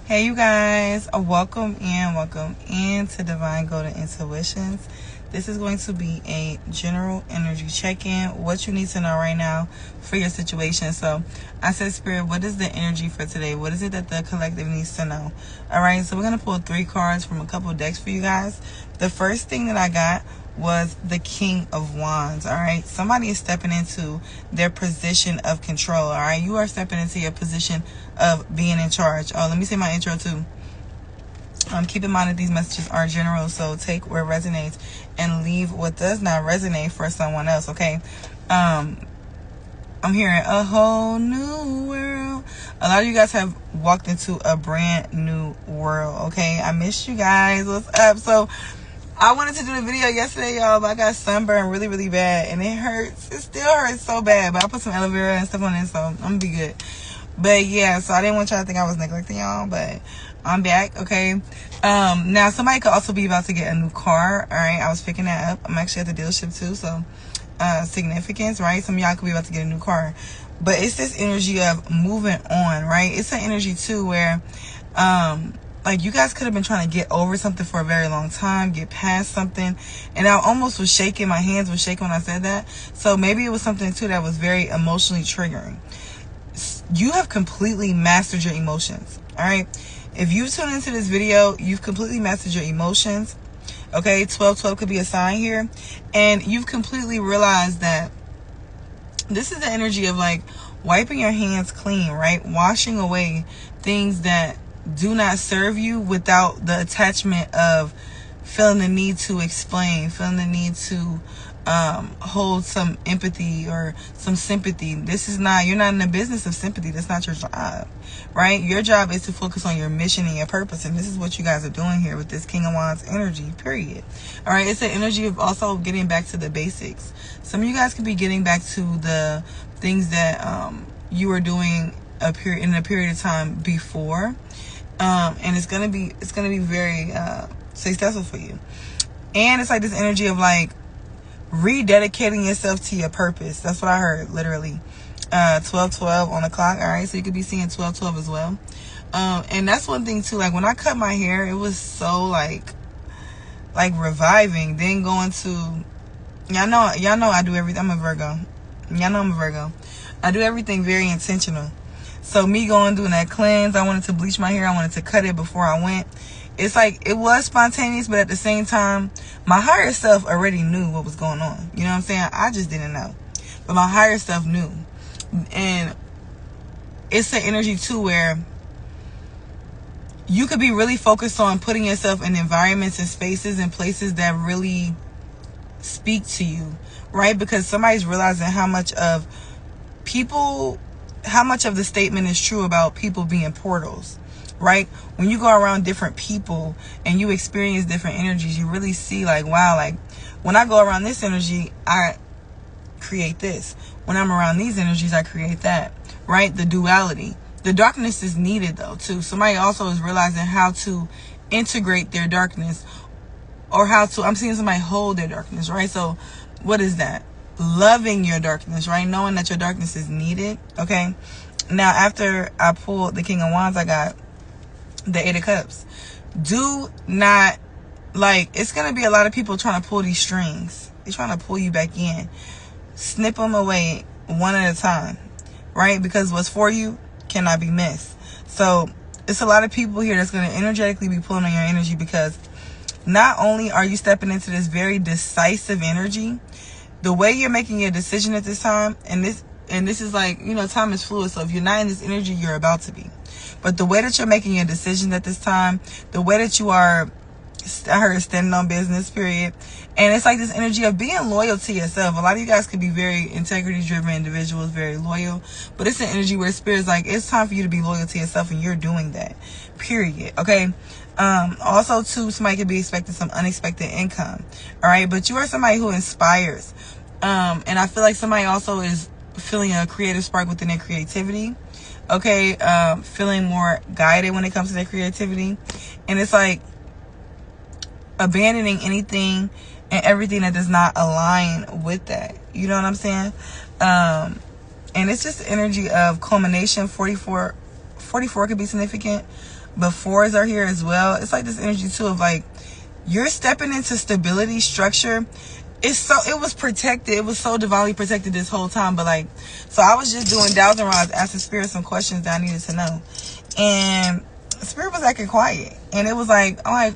Hey you guys, welcome in to Divine Golden Intuitions. This is going to be a general energy check-in, what you need to know right now for your situation. So I said, Spirit, what is the energy for today? What is it that the collective needs to know? All right, so we're going to pull 3 cards from a couple of decks for you guys. The first thing that I got was the King of Wands. All right, somebody is stepping into their position of control. All right, you are stepping into your position of being in charge. Oh, let me say my intro too. Keep in mind that these messages are general, so take where it resonates and leave what does not resonate for someone else. Okay. I'm hearing a whole new world. A lot of you guys have walked into a brand new world. Okay, I missed you guys. What's up? So I wanted to do the video yesterday, y'all, but I got sunburned really, really bad, and it hurts. It still hurts so bad, but I put some aloe vera and stuff on it, so I'm gonna be good. But yeah, so I didn't want y'all to think I was neglecting y'all, but I'm back, okay? Now somebody could also be about to get a new car, all right? I was picking that up. I'm actually at the dealership too, so significance, right? Some of y'all could be about to get a new car. But it's this energy of moving on, right? It's an energy too where like you guys could have been trying to get over something for a very long time, get past something, and I almost was shaking. My hands were shaking when I said that. So maybe it was something too that was very emotionally triggering. You have completely mastered your emotions, all right? If you tune into this video, you've completely mastered your emotions, okay? 1212 could be a sign here, and you've completely realized that this is the energy of like wiping your hands clean, right? Washing away things that do not serve you without the attachment of feeling the need to explain, feeling the need to hold some empathy or some sympathy. This is not, you're not in the business of sympathy. That's not your job, right? Your job is to focus on your mission and your purpose. And this is what you guys are doing here with this King of Wands energy, period. All right. It's an energy of also getting back to the basics. Some of you guys could be getting back to the things that you were doing in a period of time before. And it's gonna be very successful for you. And it's like this energy of like rededicating yourself to your purpose. That's what I heard, literally. 1212 on the clock. All right, so you could be seeing 1212 as well. And that's one thing too. Like when I cut my hair, it was so like reviving. Then going to y'all know I do everything. I'm a Virgo. Y'all know I'm a Virgo. I do everything very intentional. So me doing that cleanse, I wanted to bleach my hair. I wanted to cut it before I went. It's like, it was spontaneous, but at the same time, my higher self already knew what was going on. You know what I'm saying? I just didn't know. But my higher self knew. And it's an energy too where you could be really focused on putting yourself in environments and spaces and places that really speak to you, right? Because somebody's realizing how much of the statement is true about people being portals, right? When you go around different people and you experience different energies, you really see like, wow, like when I go around this energy, I create this. When I'm around these energies, I create that, right? The duality. The darkness is needed though, too. Somebody also is realizing how to integrate their darkness, or I'm seeing somebody hold their darkness, right? So what is that? Loving your darkness, right? Knowing that your darkness is needed, okay? Now, after I pulled the King of Wands, I got the 8 of Cups. Do not, it's going to be a lot of people trying to pull these strings. They're trying to pull you back in. Snip them away one at a time, right? Because what's for you cannot be missed. So, it's a lot of people here that's going to energetically be pulling on your energy, because not only are you stepping into this very decisive energy, the way you're making your decision at this time, and this is like, time is fluid. So if you're not in this energy, you're about to be. But the way that you're making your decision at this time, the way that you are, I heard standing on business, period. And it's like this energy of being loyal to yourself. A lot of you guys could be very integrity-driven individuals, very loyal. But it's an energy where Spirit's like, it's time for you to be loyal to yourself, and you're doing that, period. Okay? Also, too, somebody could be expecting some unexpected income. All right? But you are somebody who inspires. And I feel like somebody also is feeling a creative spark within their creativity. Okay? Feeling more guided when it comes to their creativity. And it's like abandoning anything and everything that does not align with that. You know what I'm saying? And it's just the energy of culmination. 44 could be significant. but 4s are here as well. It's like this energy too of like you're stepping into stability, structure. It was protected. It was so divinely protected this whole time. But like, so I was just doing dowsing rods, asking Spirit some questions that I needed to know. And Spirit was acting quiet. And it was like, I'm like,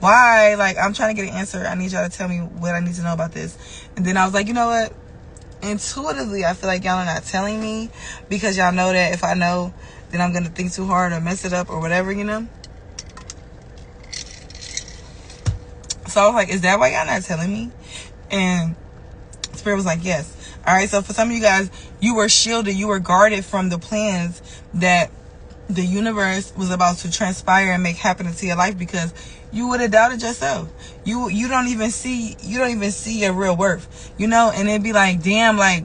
why? Like, I'm trying to get an answer. I need y'all to tell me what I need to know about this. And then I was like, you know what? Intuitively, I feel like y'all are not telling me, because y'all know that if I know, then I'm going to think too hard or mess it up or whatever, you know? So I was like, is that why y'all not telling me? And Spirit was like, yes. All right, so for some of you guys, you were shielded, you were guarded from the plans that the universe was about to transpire and make happen into your life, because you would have doubted yourself. You don't even see your real worth, you know? And it'd be like, damn, like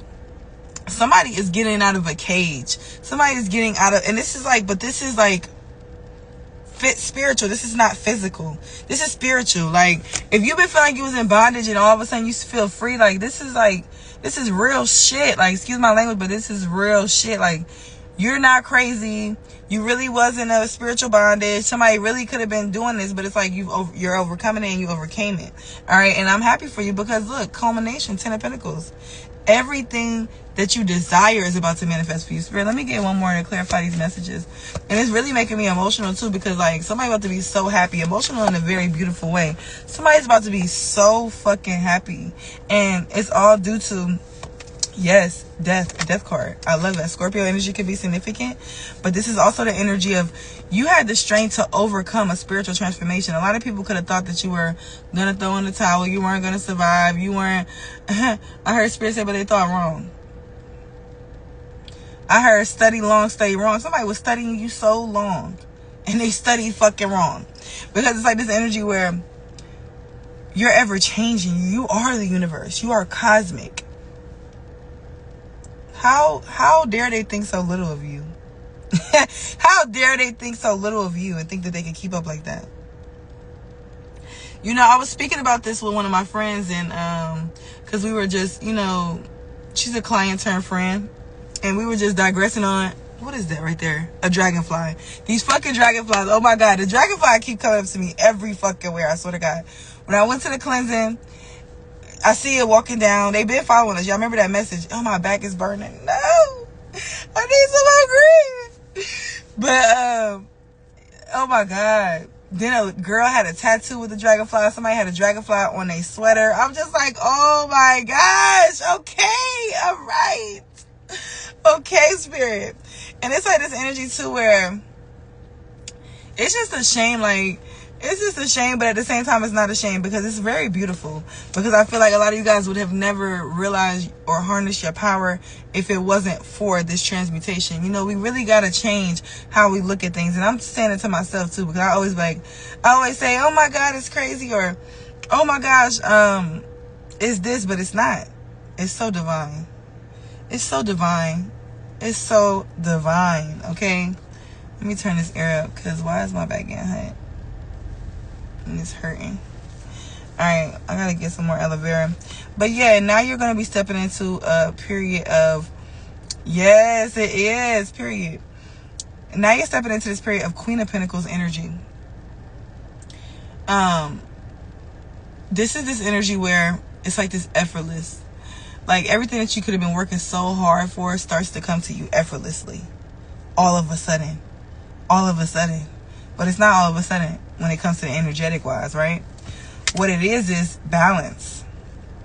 somebody is getting out of a cage. Somebody is getting out of, and this is like, but this is like spiritual. This is not physical. This is spiritual. Like, if you've been feeling like you was in bondage and all of a sudden you feel free, like this is real shit. Like, excuse my language, but this is real shit. Like, you're not crazy. You really wasn't a spiritual bondage. Somebody really could have been doing this, but it's like you're overcoming it and you overcame it. All right, and I'm happy for you, because look, culmination, 10 of Pentacles. Everything that you desire is about to manifest for you. Spirit, let me get one more to clarify these messages. And it's really making me emotional too, because like somebody's about to be so happy, emotional in a very beautiful way. Somebody's about to be so fucking happy, and it's all due to, yes, death card. I love that. Scorpio energy could be significant, but this is also the energy of you had the strength to overcome a spiritual transformation. A lot of people could have thought that you were gonna throw in the towel, you weren't gonna survive, you weren't I heard Spirit say, but they thought wrong. I heard study long, study wrong. Somebody was studying you so long and they studied fucking wrong, because it's like this energy where you're ever changing. You are the universe. You are cosmic. How dare they think so little of you? How dare they think so little of you and think that they can keep up like that? You know, I was speaking about this with one of my friends, and because we were just, you know, she's a client turned friend, and we were just digressing on, what is that right there? A dragonfly. These fucking dragonflies. Oh my God, the dragonfly keep coming up to me every fucking where, I swear to God. When I went to the cleansing, I see it walking down. They've been following us. Y'all remember that message? Oh, my back is burning. No, I need some more green. But oh my God. Then a girl had a tattoo with a dragonfly. Somebody had a dragonfly on a sweater. I'm just like, oh my gosh. Okay, all right. Okay, Spirit. And it's like this energy too where it's just a shame. Like, it's just a shame, but at the same time, it's not a shame, because it's very beautiful. Because I feel like a lot of you guys would have never realized or harnessed your power if it wasn't for this transmutation. You know, we really got to change how we look at things. And I'm saying it to myself too, because I always say, oh my God, it's crazy, or oh my gosh, it's this, but it's not. It's so divine. It's so divine. It's so divine. Okay, let me turn this air up, because why is my back getting hot? And it's hurting. All right, I gotta get some more aloe vera. But yeah, now you're gonna be stepping into a period of, yes, it is, period. Now you're stepping into this period of Queen of Pentacles energy. This is this energy where it's like this effortless, like everything that you could have been working so hard for starts to come to you effortlessly, all of a sudden. But it's not all of a sudden when it comes to the energetic wise, right? What it is balance.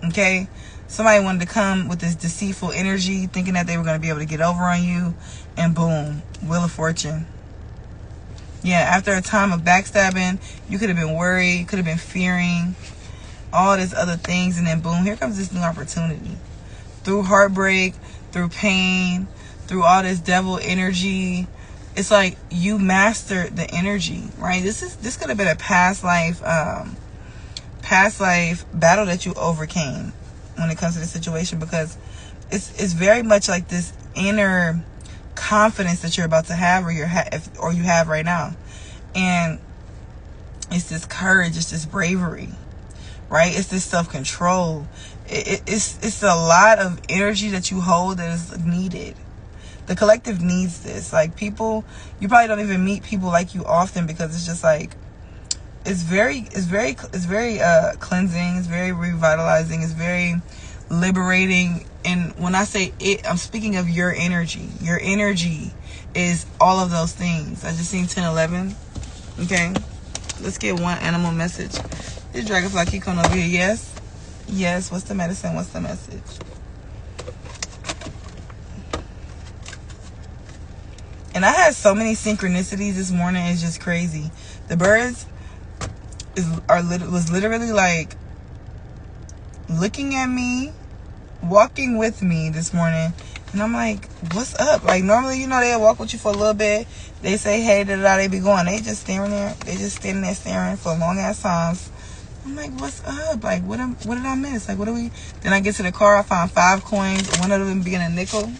Okay? Somebody wanted to come with this deceitful energy, thinking that they were going to be able to get over on you, and boom, Wheel of Fortune. Yeah, after a time of backstabbing, you could have been worried, you could have been fearing, all these other things, and then boom, here comes this new opportunity. Through heartbreak, through pain, through all this devil energy, it's like you mastered the energy, right? This could have been a past life battle that you overcame when it comes to the situation, because it's very much like this inner confidence that you're about to have, or you have right now, and it's this courage, it's this bravery, right? It's this self-control. It's a lot of energy that you hold that is needed. the collective needs this. Like, people, you probably don't even meet people like you often, because it's just like, it's very cleansing, it's very revitalizing, it's very liberating. And when I say it, I'm speaking of your energy. Your energy is all of those things. I just seen 1011. Okay, let's get one animal message. This dragonfly keep coming over here. Yes, what's the medicine? What's the message? And I had so many synchronicities this morning. It's just crazy. The birds was literally like looking at me, walking with me this morning, and I'm like, what's up? Like, normally, you know, they'll walk with you for a little bit, they say hey, they be going, they just staring there, they just standing there staring for long ass times. I'm like, what's up? Like, what did I miss? Like, what do we? Then I get to the car, I find 5 coins, one of them being a nickel.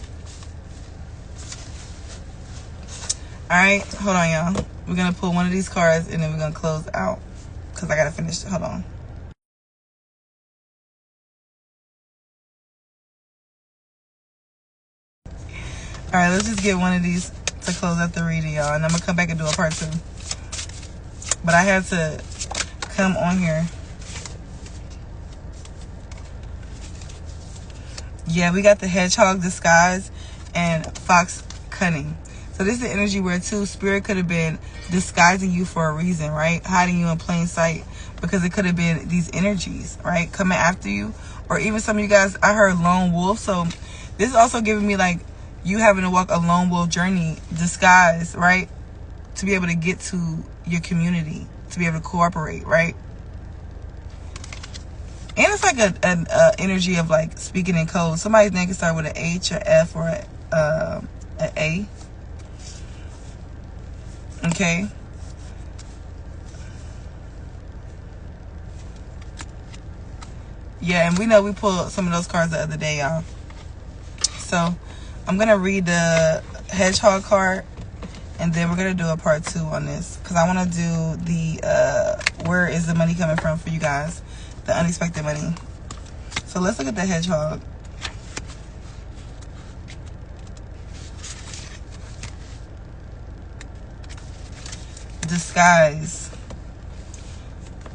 Alright, hold on, y'all. We're gonna pull one of these cards and then we're gonna close out, because I gotta finish. Hold on. Alright, let's just get one of these to close out the reading, y'all. And I'm gonna come back and do a part 2. But I had to come on here. Yeah, we got the hedgehog disguise and fox cunning. So this is the energy where, too, spirit could have been disguising you for a reason, right? Hiding you in plain sight, because it could have been these energies, right? Coming after you. Or even some of you guys, I heard lone wolf. So this is also giving me like you having to walk a lone wolf journey, disguise, right? To be able to get to your community, to be able to cooperate, right? And it's like a energy of like speaking in code. Somebody's name can start with an H or F or an A. Okay. Yeah, and we know we pulled some of those cards the other day, y'all. So I'm gonna read the hedgehog card, and then we're gonna do a part 2 on this, because I want to do the where is the money coming from for you guys, the unexpected money. So let's look at the hedgehog. Disguise.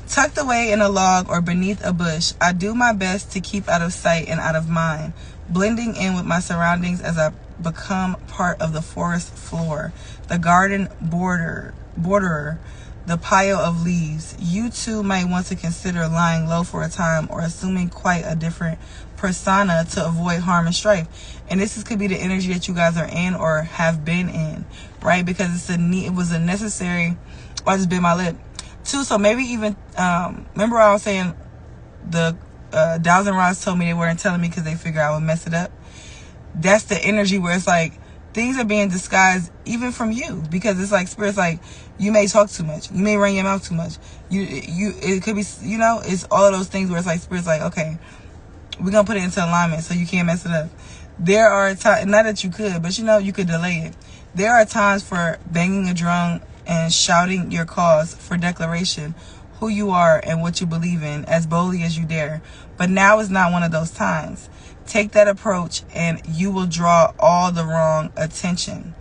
Tucked away in a log or beneath a bush, I do my best to keep out of sight and out of mind, blending in with my surroundings as I become part of the forest floor, the garden borderer, the pile of leaves. You too might want to consider lying low for a time, or assuming quite a different persona to avoid harm and strife. And this could be the energy that you guys are in or have been in, right? Because it was a necessary. I just bit my lip too. So maybe even remember I was saying the Thousand Rods told me they weren't telling me because they figure I would mess it up. That's the energy where it's like things are being disguised even from you, because it's like spirit's like, you may talk too much, you may run your mouth too much, it could be, you know, it's all of those things where it's like spirit's like, okay, we're gonna put it into alignment so you can't mess it up. There are times, not that you could, but you know, you could delay it. There are times for banging a drum and shouting your cause for declaration, who you are and what you believe in, as boldly as you dare. But now is not one of those times. Take that approach and you will draw all the wrong attention.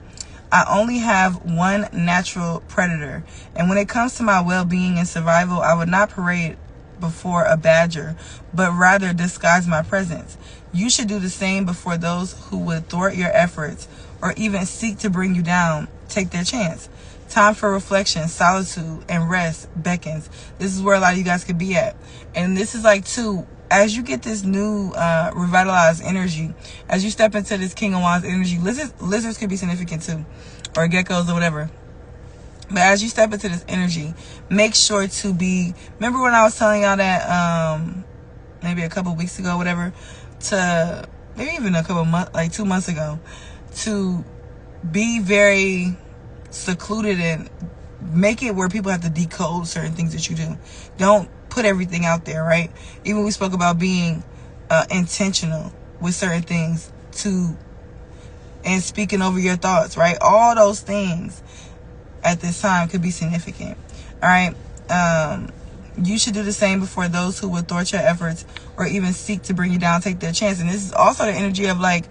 I only have one natural predator, and when it comes to my well-being and survival, I would not parade before a badger, but rather disguise my presence. You should do the same before those who would thwart your efforts or even seek to bring you down. Take their chance. Time for reflection, solitude, and rest beckons. This is where a lot of you guys could be at. And this is like, too, as you get this new revitalized energy, as you step into this King of Wands energy, lizards could be significant too, or geckos or whatever. But as you step into this energy, make sure to be, remember when I was telling y'all that maybe a couple weeks ago, whatever, to maybe even a couple months, like 2 months ago, to be very secluded and make it where people have to decode certain things that you do. Don't put everything out there, right? Even we spoke about being intentional with certain things and speaking over your thoughts, right? All those things at this time could be significant. All right. You should do the same before those who would thwart your efforts or even seek to bring you down take their chance. And this is also the energy of like,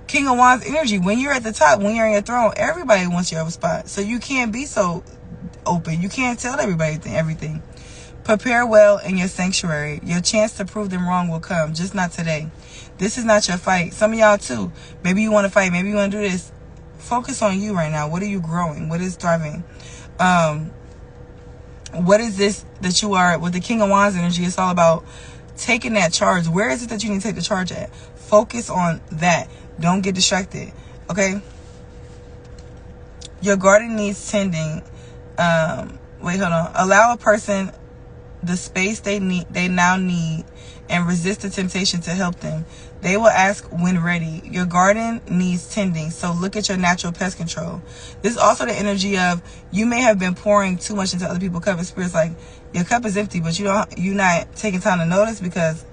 King of Wands energy. When you're at the top, when you're in your throne, everybody wants your spot. So you can't be so open. You can't tell everybody everything. Prepare well in your sanctuary. Your chance to prove them wrong will come, just not today. This is not your fight. Some of y'all too. Maybe you want to fight. Maybe you want to do this. Focus on you right now. What are you growing? What is thriving? What is this that you are with the King of Wands energy? It's all about taking that charge. Where is it that you need to take the charge at? Focus on that. Don't get distracted. Okay? Your garden needs tending. Wait, hold on. Allow a person the space they now need and resist the temptation to help them. They will ask when ready. Your garden needs tending, so look at your natural pest control. This is also the energy of you may have been pouring too much into other people's cup. Spirit's like your cup is empty, but you're not taking time to notice because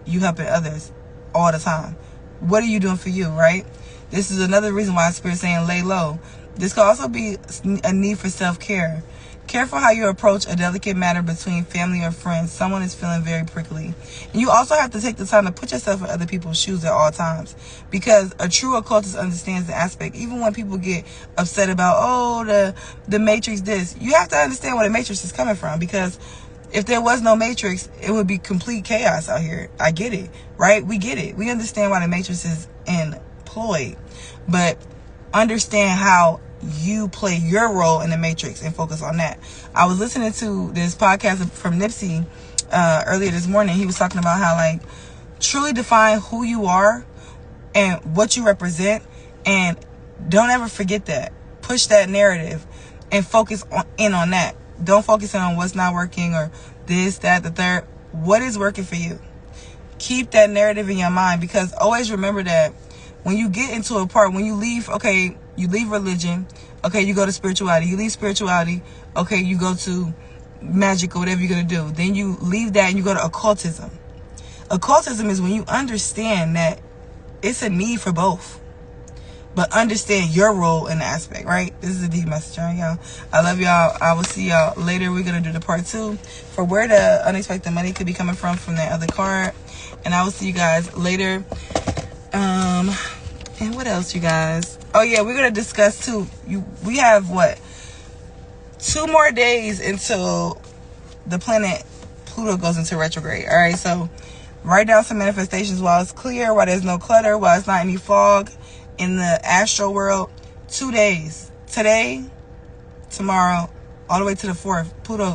you helping others all the time. What are you doing for you, right? This is another reason why Spirit's saying lay low. This could also be a need for self-care. Careful how you approach a delicate matter between family or friends. Someone is feeling very prickly. And you also have to take the time to put yourself in other people's shoes at all times. Because a true occultist understands the aspect. Even when people get upset about, oh, the Matrix this. You have to understand where the Matrix is coming from. Because if there was no Matrix, it would be complete chaos out here. I get it, right? We get it. We understand why the Matrix is employed. But understand how you play your role in the Matrix and focus on that. I was listening to this podcast from Nipsey earlier this morning. He was talking about how, like, truly define who you are and what you represent, and don't ever forget that. Push that narrative and focus on that. Don't focus in on what's not working or this, that, the third. What is working for you? Keep that narrative in your mind, because always remember that when you get into a part, when you leave, okay, you leave religion, okay, you go to spirituality. You leave spirituality, okay, you go to magic or whatever you're going to do. Then you leave that and you go to occultism. Occultism is when you understand that it's a need for both, but understand your role in the aspect, right? This is a deep message, all right, y'all. I love y'all. I will see y'all later. We're going to do the part 2 for where the unexpected money could be coming from that other card. And I will see you guys later. And what else, you guys? Oh, yeah, we're going to discuss, too. We have, what? 2 more days until the planet Pluto goes into retrograde. All right, so write down some manifestations while it's clear, while there's no clutter, while it's not any fog in the astral world. 2 days. Today, tomorrow, all the way to the 4th,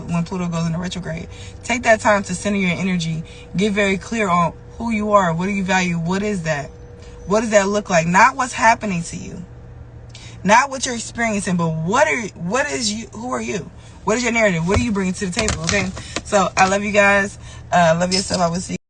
when Pluto goes into retrograde. Take that time to center your energy. Get very clear on who you are. What do you value? What is that? What does that look like? Not what's happening to you. Not what you're experiencing, but what is you? Who are you? What is your narrative? What are you bringing to the table? Okay. So I love you guys. Love yourself. I will see you.